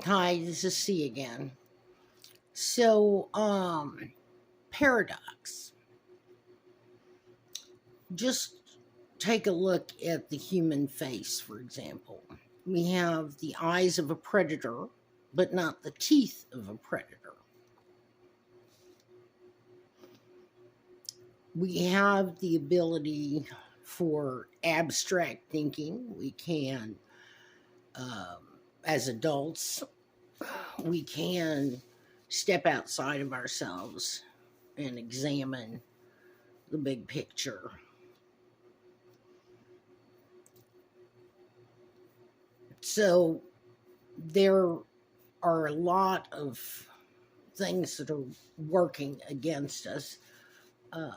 Hi, this is C again. So, paradox. Just take a look at the human face, for example. We have the eyes of a predator, but not the teeth of a predator. We have the ability for abstract thinking. We can, as adults, we can step outside of ourselves and examine the big picture. So there are a lot of things that are working against us.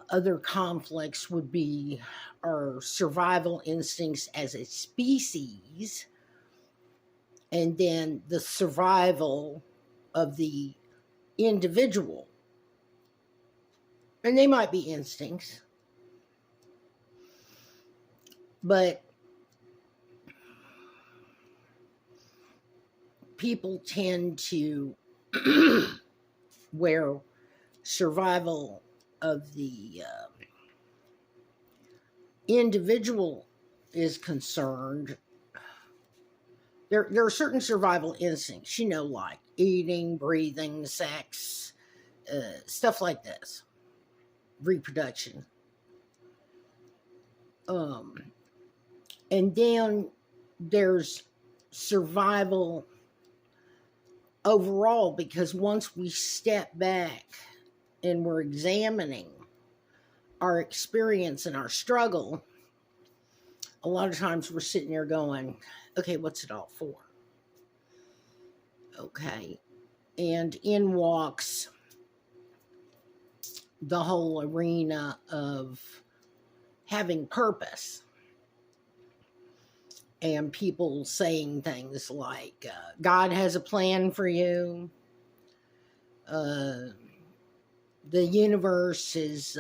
Other conflicts would be our survival instincts as a species, and then the survival of the individual. And they might be instincts, but people tend to, where survival of the individual is concerned, there are certain survival instincts, like eating, breathing, sex, stuff like this, reproduction. Um, and then there's survival overall, because once we step back and we're examining our experience and our struggle, a lot of times we're sitting there going, okay, what's it all for? Okay. And in walks the whole arena of having purpose, and people saying things like, God has a plan for you. The universe is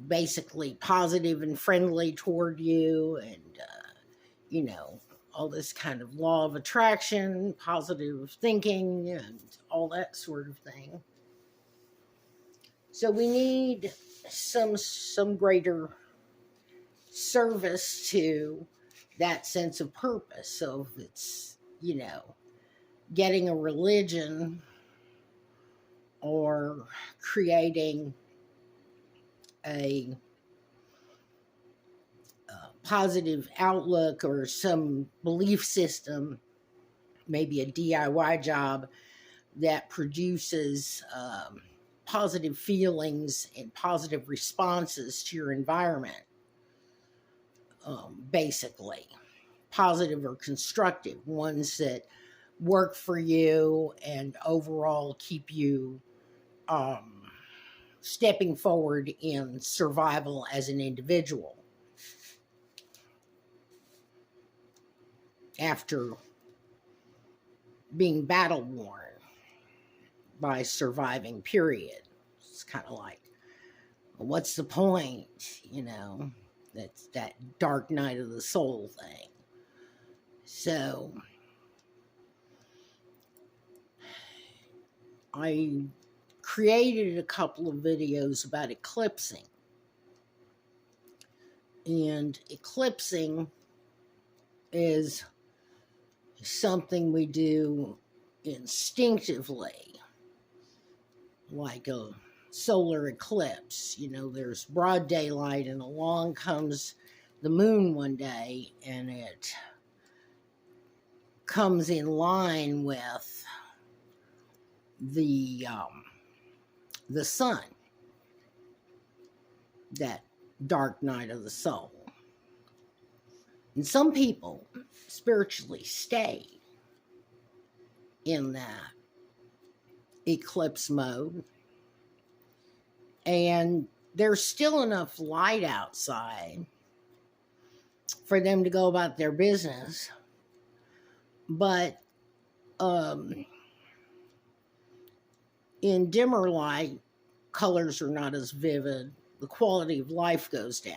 basically positive and friendly toward you, and you know all this kind of law of attraction, positive thinking, and all that sort of thing. So we need some greater service to that sense of purpose. So if it's getting a religion, or creating a positive outlook or some belief system, maybe a DIY job that produces positive feelings and positive responses to your environment, basically positive or constructive, ones that work for you and overall keep you stepping forward in survival as an individual after being battle worn by surviving, period. It's kind of like, what's the point? That's that dark night of the soul thing. So I created a couple of videos about eclipsing. And eclipsing is something we do instinctively, like a solar eclipse. There's broad daylight, and along comes the moon one day, and it comes in line with the sun, that dark night of the soul. And some people spiritually stay in that eclipse mode, and there's still enough light outside for them to go about their business, but in dimmer light, colors are not as vivid. The quality of life goes down.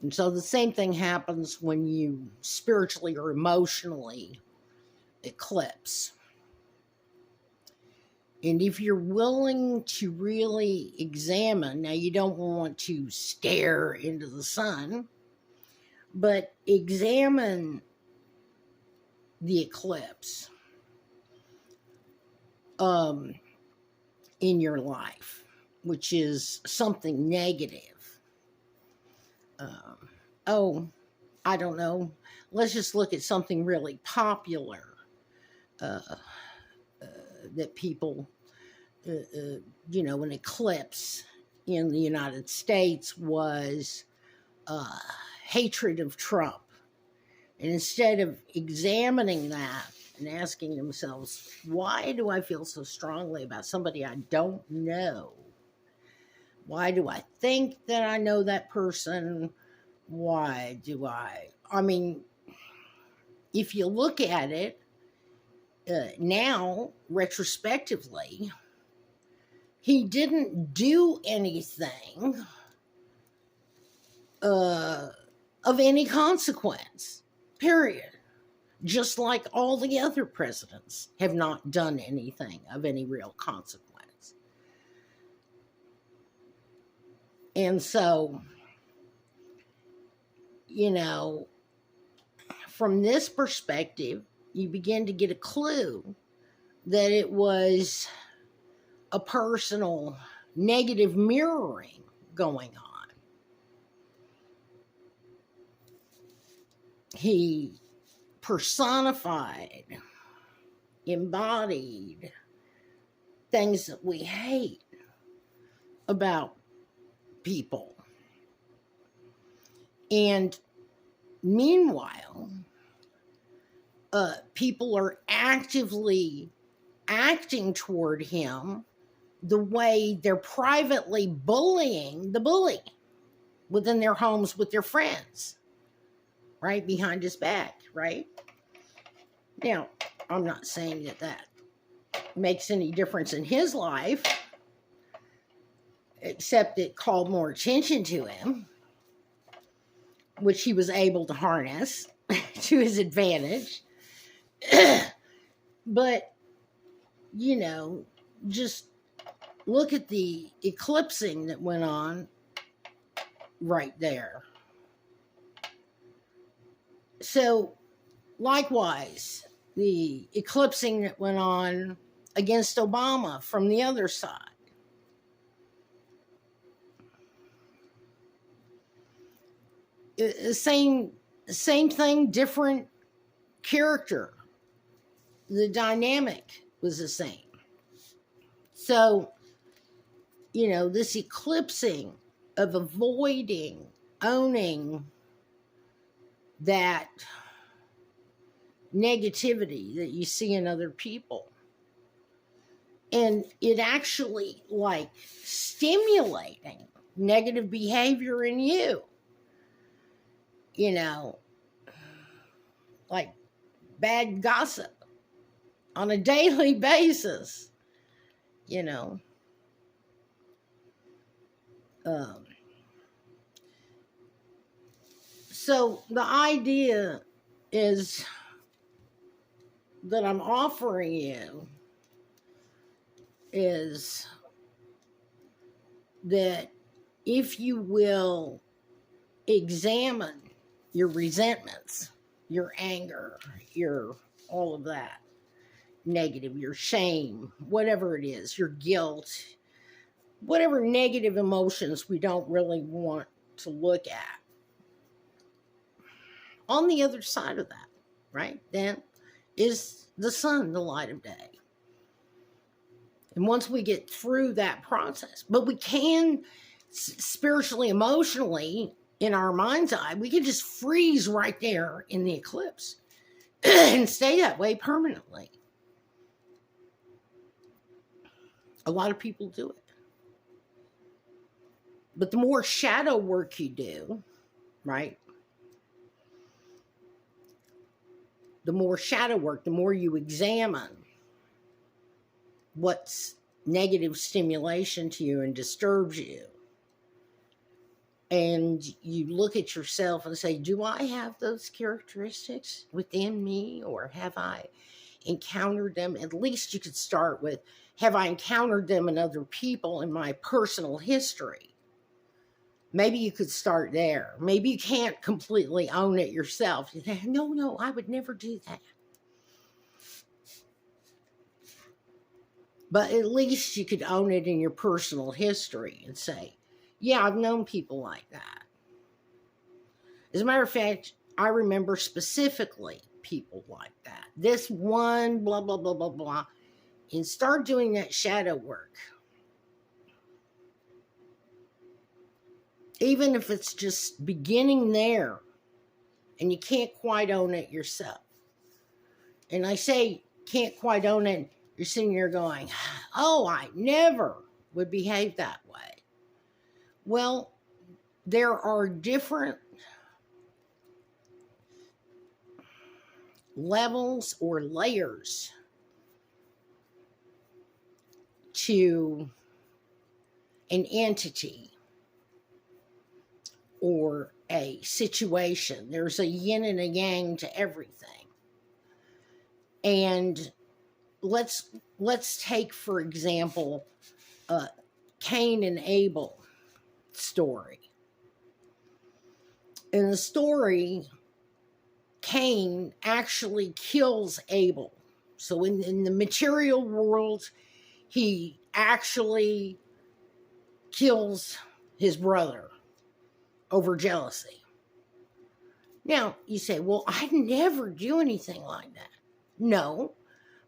And so the same thing happens when you spiritually or emotionally eclipse. And if you're willing to really examine, now you don't want to stare into the sun, but examine the eclipse in your life, which is something negative. I don't know. Let's just look at something really popular that people, an eclipse in the United States was hatred of Trump. And instead of examining that and asking themselves, why do I feel so strongly about somebody I don't know? Why do I think that I know that person? Why do I mean, if you look at it now, retrospectively, he didn't do anything of any consequence, period. Just like all the other presidents have not done anything of any real consequence. And so, from this perspective, you begin to get a clue that it was a personal negative mirroring going on. He personified, embodied things that we hate about people. And meanwhile, people are actively acting toward him the way they're privately bullying the bully within their homes with their friends, right? Behind his back, right? Now, I'm not saying that makes any difference in his life, except it called more attention to him, which he was able to harness to his advantage. But, just look at the eclipsing that went on right there. So, likewise, the eclipsing that went on against Obama from the other side. Same thing, different character. The dynamic was the same. So, this eclipsing of avoiding, owning that negativity that you see in other people. And it actually stimulating negative behavior in you. Like bad gossip on a daily basis, So the idea is that I'm offering you is that if you will examine your resentments, your anger, your all of that negative, your shame, whatever it is, your guilt, whatever negative emotions we don't really want to look at. On the other side of that, right, then is the sun, the light of day. And once we get through that process, but we can spiritually, emotionally, in our mind's eye, we can just freeze right there in the eclipse and stay that way permanently. A lot of people do it. But the more shadow work you do, right? The more shadow work, the more you examine what's negative stimulation to you and disturbs you. and you look at yourself and say, do I have those characteristics within me, or have I encountered them? At least you could start with, have I encountered them in other people in my personal history? Maybe you could start there. Maybe you can't completely own it yourself. You say, no, I would never do that. But at least you could own it in your personal history and say, yeah, I've known people like that. As a matter of fact, I remember specifically people like that. This one, blah, blah, blah, blah, blah. And start doing that shadow work. Even if it's just beginning there and you can't quite own it yourself. And I say can't quite own it, you're sitting there going, oh, I never would behave that way. Well, there are different levels or layers to an entity or a situation. There's a yin and a yang to everything. And let's take, for example, Cain and Abel story. In the story, Cain actually kills Abel. So in the material world, he actually kills his brother over jealousy. Now, you say, well, I'd never do anything like that. No,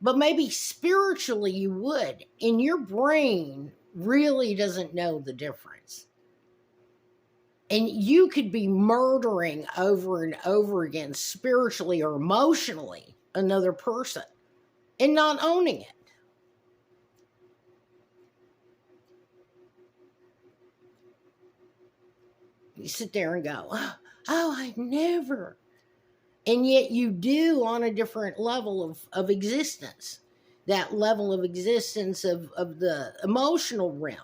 but maybe spiritually you would. And your brain really doesn't know the difference. And you could be murdering over and over again, spiritually or emotionally, another person and not owning it. You sit there and go, oh, I'd never. And yet you do on a different level of existence. That level of existence of the emotional realm.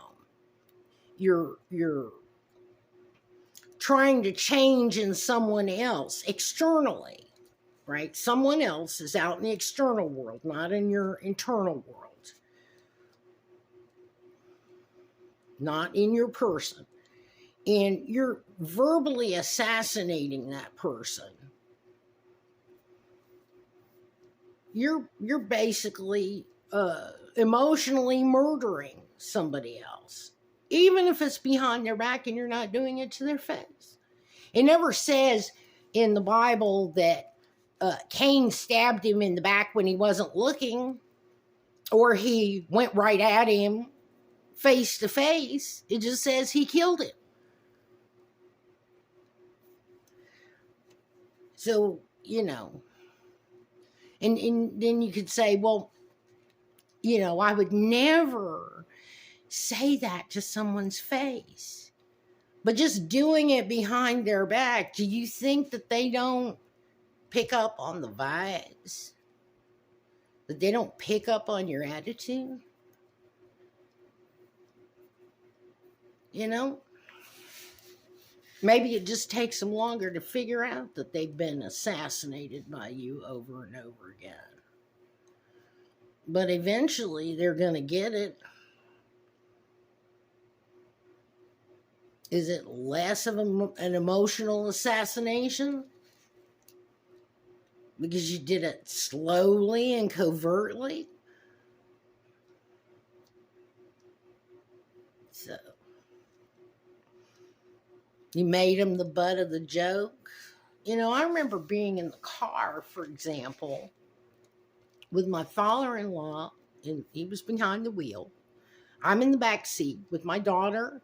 You're trying to change in someone else externally, right? Someone else is out in the external world, not in your internal world. Not in your person. And you're verbally assassinating that person. You're basically emotionally murdering somebody else, even if it's behind their back and you're not doing it to their face. It never says in the Bible that Cain stabbed him in the back when he wasn't looking, or he went right at him face to face. It just says he killed him. So, you know, and then you could say, well, you know, I would never say that to someone's face. But just doing it behind their back, do you think that they don't pick up on the vibes? That they don't pick up on your attitude? You know? Maybe it just takes them longer to figure out that they've been assassinated by you over and over again. But eventually they're going to get it. Is it less of an emotional assassination? Because you did it slowly and covertly? So, you made him the butt of the joke. You know, I remember being in the car, for example, with my father-in-law, and he was behind the wheel. I'm in the back seat with my daughter,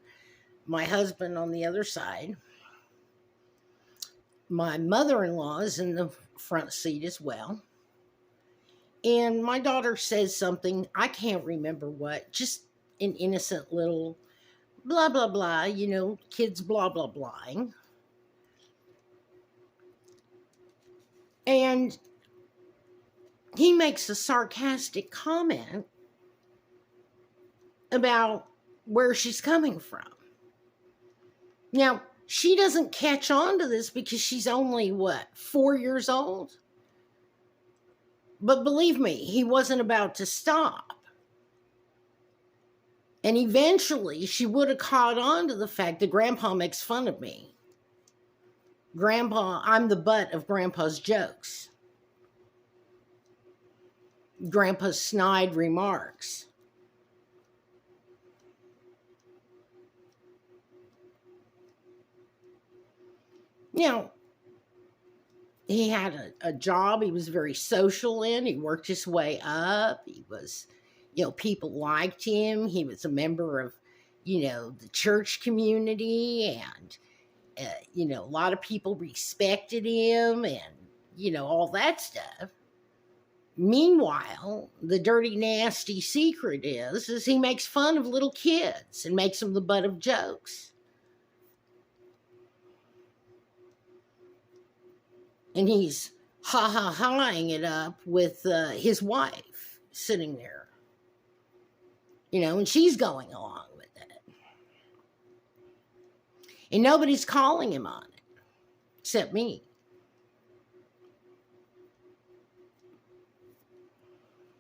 my husband on the other side. My mother-in-law is in the front seat as well. And my daughter says something, I can't remember what, just an innocent little blah, blah, blah, you know, kids blah, blah, blahing. And he makes a sarcastic comment about where she's coming from. Now, She doesn't catch on to this because she's only, what, 4 years old? But believe me, he wasn't about to stop. And eventually, she would have caught on to the fact that Grandpa makes fun of me. I'm the butt of Grandpa's jokes. Grandpa's snide remarks. Now, he had a job he was very social in. He worked his way up. He was, people liked him. He was a member of, the church community, and, a lot of people respected him, and, all that stuff. Meanwhile, the dirty, nasty secret is he makes fun of little kids and makes them the butt of jokes. And he's ha-ha-haing it up with his wife sitting there. And she's going along with it. And nobody's calling him on it, except me.